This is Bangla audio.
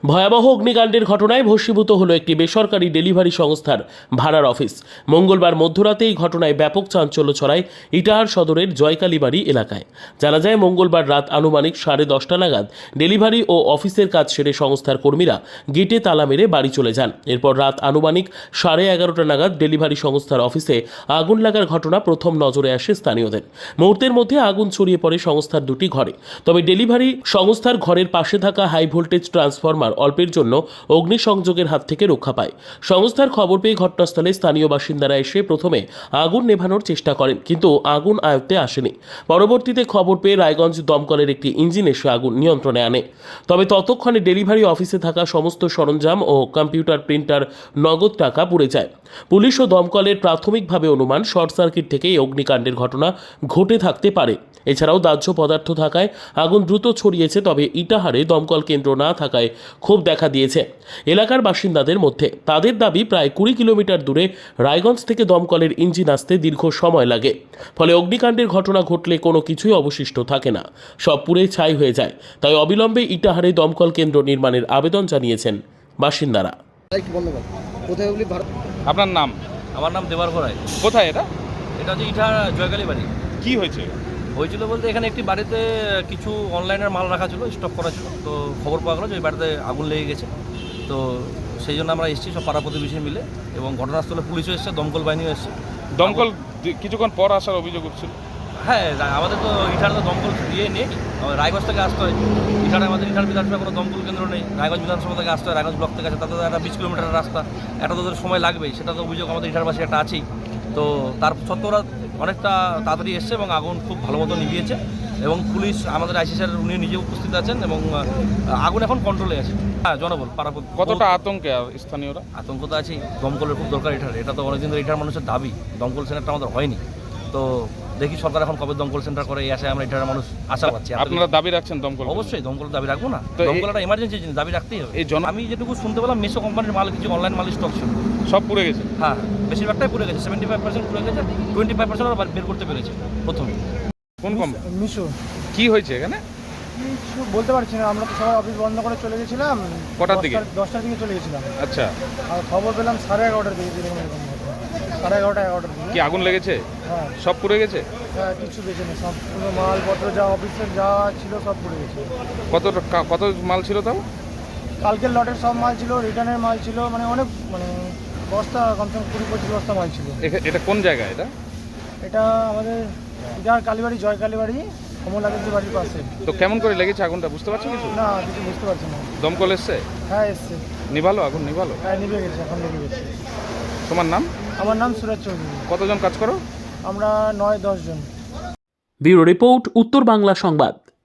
ভয়াবহ অগ্নিকাণ্ডের ঘটনায় ভস্মীভূত হলো একটি বেসরকারি ডেলিভারি সংস্থার ভাড়ার অফিস। মঙ্গলবার মধ্যরাতে এই ঘটনায় ব্যাপক চাঞ্চল্য ছড়ায় ইটাহার সদরের জয়কালীবাড়ি এলাকায়। জানা যায়, মঙ্গলবার রাত আনুমানিক 10:30 নাগাদ ডেলিভারি ও অফিসের কাজ সেরে সংস্থার কর্মীরা গেটে তালা মেরে বাড়ি চলে যান। এরপর রাত আনুমানিক 11:30 নাগাদ ডেলিভারি সংস্থার অফিসে আগুন লাগার ঘটনা প্রথম নজরে আসে স্থানীয়দের। মুহূর্তের মধ্যে আগুন ছড়িয়ে পড়ে সংস্থার দুটি ঘরে। তবে ডেলিভারি সংস্থার ঘরের পাশে থাকা হাই ভোল্টেজ ট্রান্সফরমার অল্পের জন্য অগ্নিসংযোগের হাত থেকে রক্ষা পায়। সংস্থার খবর পেয়ে ঘটনাস্থলে স্থানীয় বাসিন্দারা এসে প্রথমে আগুন নেভানোর চেষ্টা করেন, কিন্তু আগুন আয়ত্তে আসেনি। পরবর্তীতে খবর পেয়ে রায়গঞ্জ দমকলের একটি ইঞ্জিন এসে আগুন নিয়ন্ত্রণে আনে। তবে ততক্ষণে ডেলিভারি অফিসে থাকা সমস্ত সরঞ্জাম ও কম্পিউটার, প্রিন্টার, নগদ টাকা পুড়ে যায়। পুলিশ ও দমকলের প্রাথমিকভাবে অনুমান শর্ট সার্কিট থেকে এই অগ্নিকাণ্ডের ঘটনা ঘটে থাকতে পারে। এছাড়াও দাহ্য পদার্থ থাকায় আগুন দ্রুত ছড়িয়েছে। তবে ইটাহারে দমকল কেন্দ্র না থাকায় ক্ষোভ দেখা দিয়েছে এলাকার বাসিন্দাদের মধ্যে। তাদের দাবি, প্রায় 20 কিলোমিটার দূরে রায়গঞ্জ থেকে দমকলের ইঞ্জিন আসতে দীর্ঘ সময় লাগে। ফলে অগ্নিকাণ্ডের ঘটনা ঘটলে কোনো কিছুই অবশিষ্ট থাকে না, সব পুড়ে ছাই হয়ে যায়। তাই অবিলম্বে ইটাহারে দমকল কেন্দ্র নির্মাণের আবেদন জানিয়েছেন বাসিন্দারা। আপনার নাম? আমার নাম দেবার ঘরাই। কোথায় এটা? এটা হচ্ছে ইটাহার জয়কালী বাড়ি। কি হয়েছে? হয়েছিল বলতে, এখানে একটি বাড়িতে কিছু অনলাইনের মাল রাখা ছিল, স্টক করা ছিল। তো খবর পাওয়া গেলো যে ওই বাড়িতে আগুন লেগে গেছে। তো সেই জন্য আমরা এসেছি সব পাড়া প্রতিবেশী মিলে, এবং ঘটনাস্থলে পুলিশও এসছে, দমকল বাহিনীও এসছে। দমকল কিছুক্ষণ পর আসার অভিযোগ উঠছিল। হ্যাঁ, আমাদের তো ইটাহার তো দমকল নেই, রায়গঞ্জ থেকে আসতে হয়। ইটাহারে আমাদের ইটাহার বিধানসভা কোনো দমকল কেন্দ্র নেই। রায়গঞ্জ বিধানসভা থেকে আসতে হয়, রায়গঞ্জ ব্লক থেকে আছে, তাতে একটা 20 কিলোমিটার রাস্তা, এটা তো সময় লাগবেই। সেটা তো অভিযোগ আমাদের ইটাহারবাসী একটা আছেই। তো তার সত্ত্বেও ওরা অনেকটা তাড়াতাড়ি এসছে এবং আগুন খুব ভালো মতো নিভিয়েছে। এবং পুলিশ, আমাদের আইসি স্যার, উনি নিজে উপস্থিত আছেন, এবং আগুন এখন কন্ট্রোলে আছে। হ্যাঁ, জনবল পাড়া কতটা আতঙ্কে স্থানীয়রা? আতঙ্ক তো আছেই। দমকলের খুব দরকার ইটাহার। এটা তো অনেকদিন ধরে ইটাহার মানুষের দাবি, দমকল সেন্টারটা আমাদের হয়নি। তো দেখি সরকার এখন কবে দমকল সেন্টার করে, এই আশায় আমরা ইটাহার মানুষ আশা পাচ্ছি। আপনারা দাবি রাখছেন দমকল? অবশ্যই দমকলের দাবি রাখবো না। দমকল একটা এমার্জেন্সি জিনিস, দাবি রাখতেই হবে। আমি যেটুকু শুনতে পেলাম, মেসো কোম্পানির মাল, কিছু অনলাইন মাল স্টক ছিল, সব পুড়ে গেছে। হ্যাঁ, বেশিরভাগটাই পুড়ে গেছে। 75% পুড়ে গেছে, 25% ওরা বের করতে পেরেছে প্রথমে। কোন কোম্পানি? মিশো। কি হয়েছে এখানে? কিছু বলতে পারছি না, আমরা তো সবাই অফিস বন্ধ করে চলে গেছিলাম। কটার দিকে? 10টার দিকে চলে গেছিলাম। আচ্ছা। আর খবর পেলাম 11:30টার দিকে, 11:30 দিকে। কি আগুন লেগেছে? হ্যাঁ, সব পুড়ে গেছে? হ্যাঁ, কিছু বেঁচে নেই, সব পুরো মালপত্র যা অফিসের যা ছিল সব পড়ে গেছে। কত মাল ছিল তাও? কালকের লটের সব মাল ছিল, রিটার্নের মাল ছিল, মানে অনেক, মানে বস্তা কমসে কম 20-25 বস্তা মাল ছিল। এটা কোন জায়গা? এটা আমাদের ইটাহার কালীবাড়ি, জয়কালীবাড়ি, কমলাগঞ্জের বাড়ির পাশে। তো কেমন করে লেগেছে আগুনটা, বুঝতে পারছো কিছু? না, কিছু বুঝতে পারছি না। দমকল এসছে? হ্যাঁ, এসছে। নিভালো? আগুন নিভালো? হ্যাঁ, নিভে গেছে, এখন নিভে গেছে। তোমার নাম? আমার নাম সুরাজ চৌধুরী। কতজন কাজ করো? আমরা 9-10 জন। ব্যুরো রিপোর্ট, উত্তর বাংলা সংবাদ।